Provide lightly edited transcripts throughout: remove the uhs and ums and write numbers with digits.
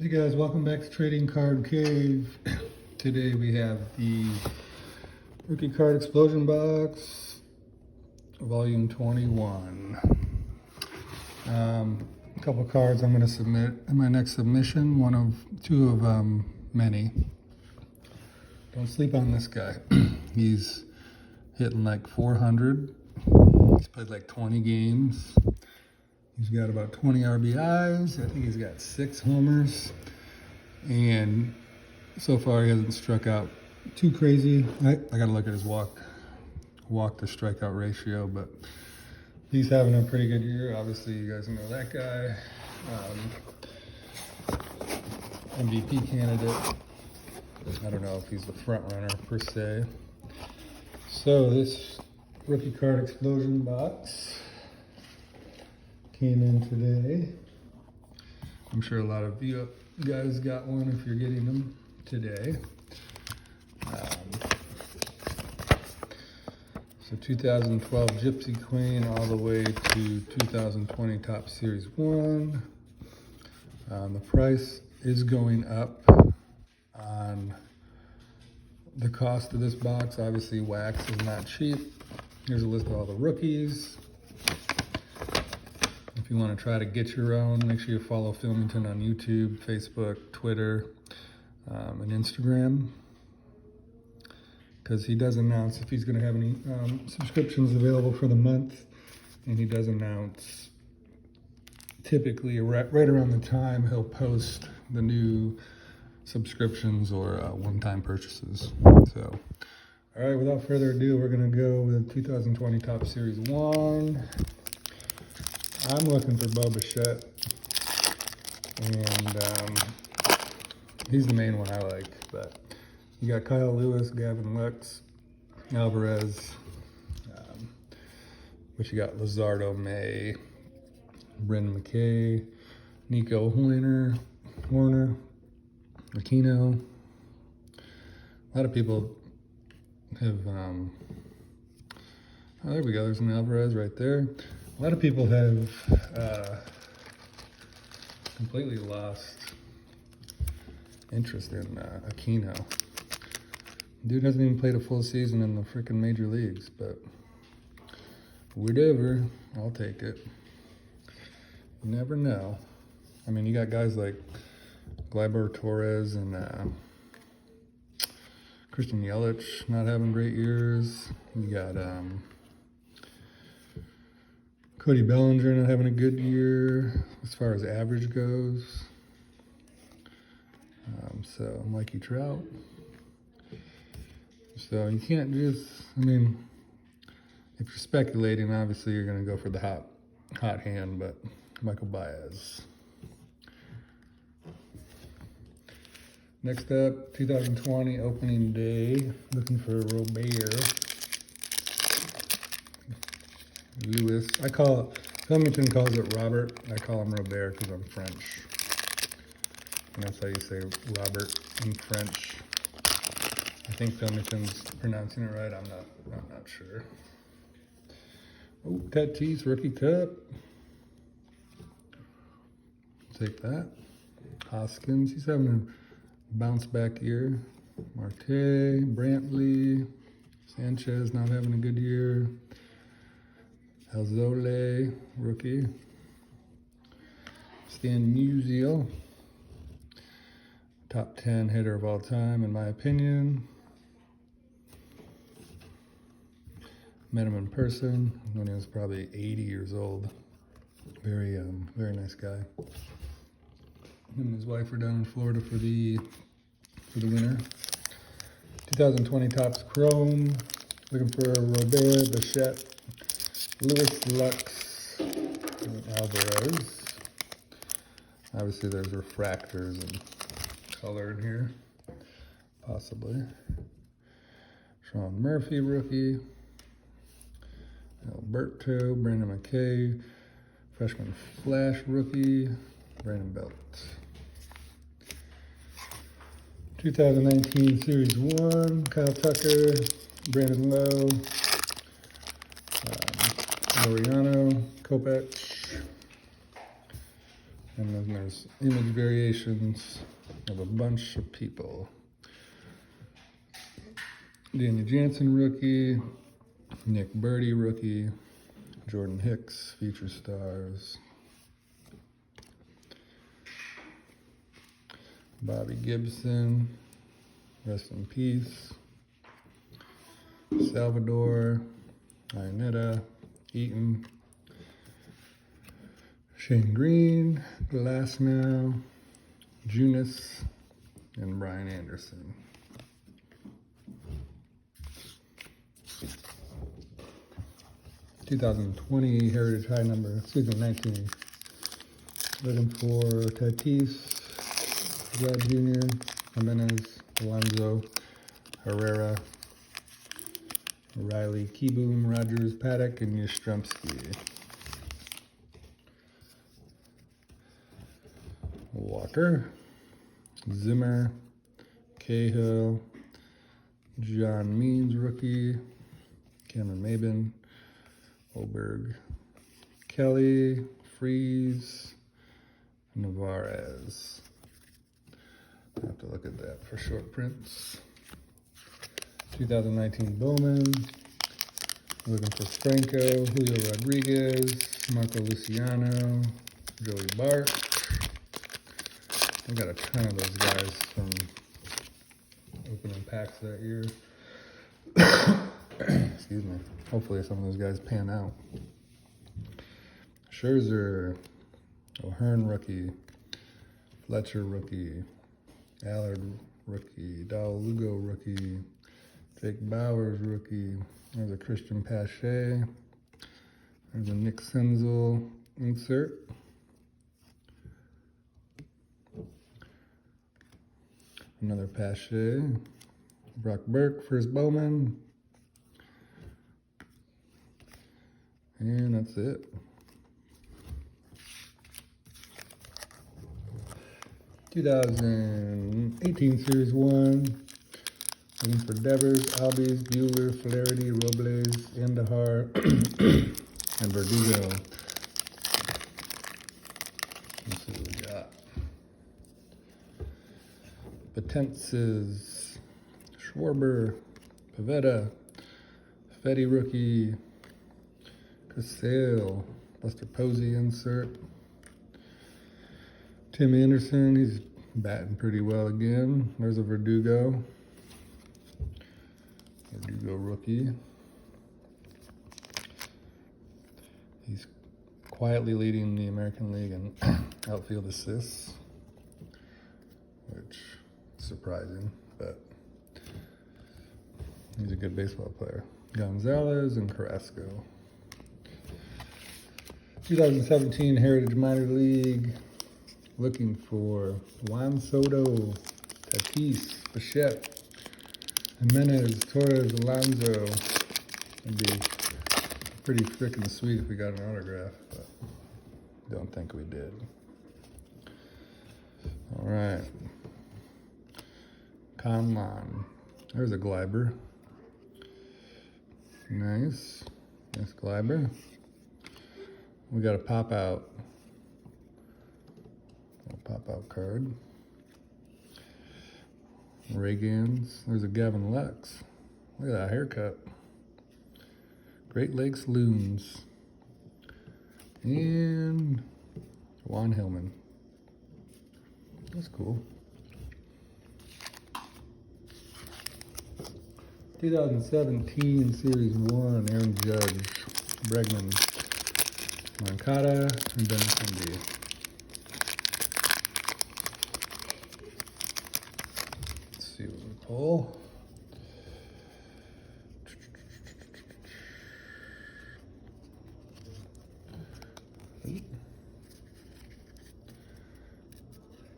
Hey guys, welcome back to Trading Card Cave. Today we have the Rookie Card Explosion Box Volume 21. A couple cards I'm going to submit in my next submission, two of many. Don't sleep on this guy. He's hitting like 400. He's played like 20 games. He's got about 20 RBIs. I think he's got 6 homers. And so far he hasn't struck out too crazy. I got to look at his walk to strikeout ratio, but he's having a pretty good year. Obviously, you guys know that guy. MVP candidate. I don't know if he's the front runner per se. So this Rookie Card Explosion Box came in today. I'm sure a lot of you guys got one if you're getting them today. So 2012 Gypsy Queen all the way to 2020 Top Series 1. The price is going up on the cost of this box. Obviously, wax is not cheap. Here's a list of all the rookies. If you want to try to get your own, make sure you follow Philmington on YouTube, Facebook, Twitter, and Instagram, because he does announce if he's going to have any subscriptions available for the month, and he does announce typically right around the time he'll post the new subscriptions or one-time purchases. So, all right, without further ado, we're going to go with 2020 Top Series 1. I'm looking for Bo Bichette, and he's the main one I like, but you got Kyle Lewis, Gavin Lux, Alvarez, but you got Luzardo, May, Brendan McKay, Nico Horner, Aquino. A lot of people have, oh, there we go, there's an Alvarez right there. A lot of people have completely lost interest in Aquino. Dude hasn't even played a full season in the freaking major leagues, but whatever, I'll take it. You never know. I mean, you got guys like Gleyber Torres and Christian Yelich not having great years. You got Cody Bellinger not having a good year as far as average goes. So Mikey Trout. So you can't just, I mean, if you're speculating, obviously you're going to go for the hot hand, but Michael Baez. Next up, 2020 opening day, looking for Robert Lewis. Philmington calls it Robert. I call him Robert because I'm French. And that's how you say Robert in French. I think Philmington's pronouncing it right. I'm not sure. Oh, Tatis Rookie Cup. Take that. Hoskins, he's having a bounce back year. Marte, Brantley, Sanchez not having a good year. Alzole, rookie. Stan Musial, top 10 hitter of all time, in my opinion. Met him in person when he was probably 80 years old. Very nice guy. Him and his wife were down in Florida for the winter. 2020 Topps Chrome. Looking for Robert, Bichette, Lewis, Lux, and Alvarez. Obviously there's refractors and color in here, possibly. Sean Murphy, rookie. Alberto, Brandon McKay, freshman Flash rookie, Brandon Belt. 2019 Series 1, Kyle Tucker, Brandon Lowe, Loriano, Kopech, And then there's image variations of a bunch of people. Danny Jansen rookie, Nick Birdie rookie, Jordan Hicks feature stars, Bobby Gibson, rest in peace, Salvador, Ionetta, Eaton, Shane Green, Glasnow, Junis, and Brian Anderson. (2020) Heritage High number, 19. Looking for Tatis, Vlad Jr., Jimenez, Alonso, Herrera, Riley, Keyboom, Rogers, Paddock, and Yastrzemski. Walker, Zimmer, Cahill, John Means rookie, Cameron Maben, Oberg, Kelly, Freeze, Navarez. I have to look at that for short prints. 2019 Bowman. Looking for Franco, Julio Rodriguez, Marco Luciano, Joey Bart. I got a ton of those guys from opening packs that year. Excuse me. Hopefully some of those guys pan out. Scherzer, O'Hearn rookie, Fletcher rookie, Allard rookie, Dal Lugo rookie, Jake Bowers rookie. There's a Christian Pache. There's a Nick Senzel insert. Another Pache. Brock Burke, first Bowman. And that's it. (2018) Series 1. Looking for Devers, Albies, Bueller, Flaherty, Robles, Andahar, and Verdugo. Let's see what we got. Potences, Schwarber, Pavetta, Fetty rookie, Casale, Buster Posey insert. Tim Anderson, he's batting pretty well again. There's a Verdugo. Verdugo rookie. He's quietly leading the American League in outfield assists, which is surprising, but he's a good baseball player. Gonzalez and Carrasco. 2017 Heritage Minor League. Looking for Juan Soto, Tatis, Bichette, Jimenez, Torres, Alonso. It'd be pretty freaking sweet if we got an autograph, but don't think we did. All right. Conlon. There's a Gleiber. Nice. Nice Gleiber. We got a pop-out. Pop-out card. Reagans. There's a Gavin Lux. Look at that haircut. Great Lakes Loons. And Juan Hillman. That's cool. 2017 Series 1, Aaron Judge, Bregman, Moncada, and Dennis Indy. Let's see what we pull.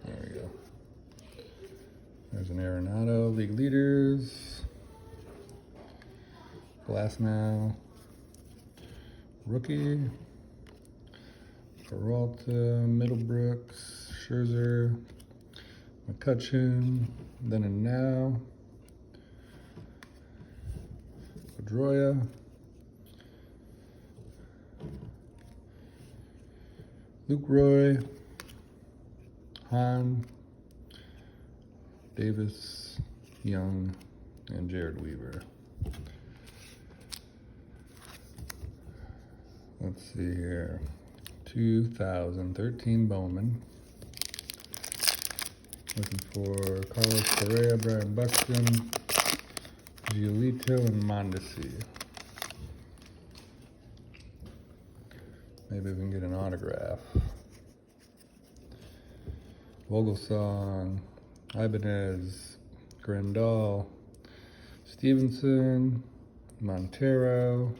There we go. There's an Arenado, League Leaders, Glasnow, rookie, Peralta, Middlebrooks, Scherzer, McCutcheon, then and now, Pedroia, Luke Roy, Hahn, Davis, Young, and Jared Weaver. Let's see here. 2013 Bowman. Looking for Carlos Correa, Brian Buxton, Giolito, and Mondesi. Maybe we can get an autograph. Vogelsong, Ibanez, Grandal, Stevenson, Montero,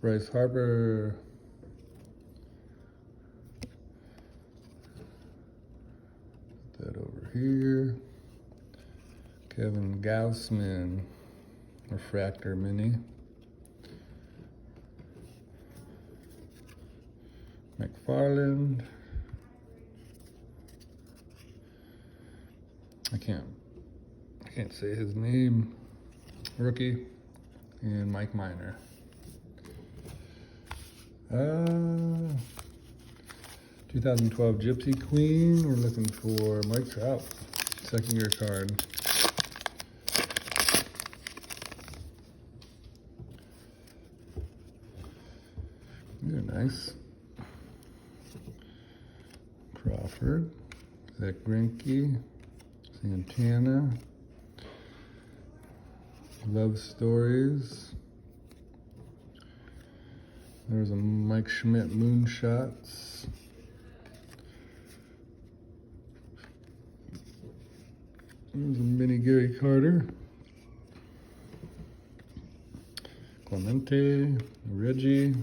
Bryce Harper, put that over here, Kevin Gaussman, Refractor Mini, McFarland, I can't say his name, rookie, and Mike Minor. 2012 Gypsy Queen, we're looking for Mike Trout, second year card. They're nice. Crawford, Zach Greinke, Santana, Love Stories. There's a Mike Schmidt Moonshots. There's a mini Gary Carter. Clemente, Reggie,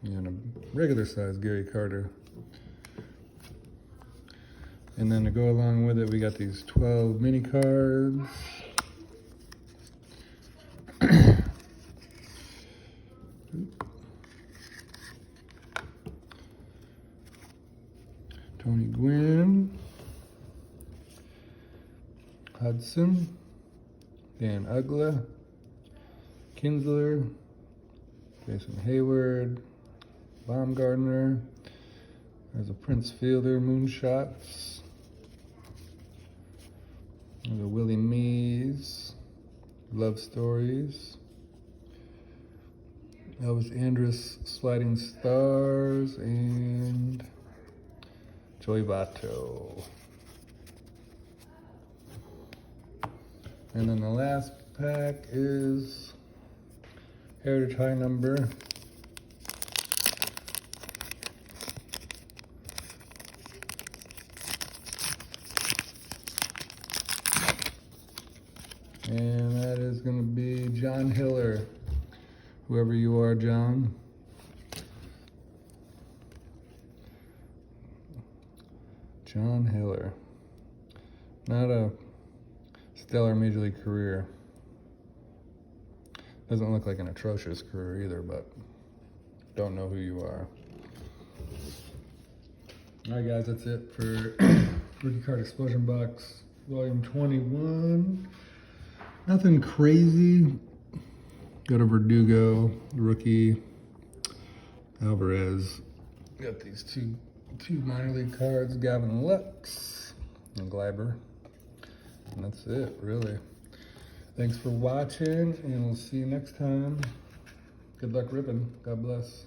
and a regular size Gary Carter. And then to go along with it, we got these 12 mini cards. Tony Gwynn, Hudson, Dan Ugla, Kinsler, Jason Hayward, Baumgartner. There's a Prince Fielder Moonshots. There's a Willie Mays, Love Stories. Elvis Andrus Sliding Stars, and Joey Votto. And then the last pack is Heritage High Number. And that is going to be John Hiller. Whoever you are, John. John Hiller. Not a stellar major league career. Doesn't look like an atrocious career either, but don't know who you are. Alright guys, that's it for Rookie Card Explosion Box Volume 21. Nothing crazy. Got a Verdugo, rookie, Alvarez. Got these two minor league cards, Gavin Lux and Gleiber. And that's it, really. Thanks for watching, and we'll see you next time. Good luck ripping. God bless.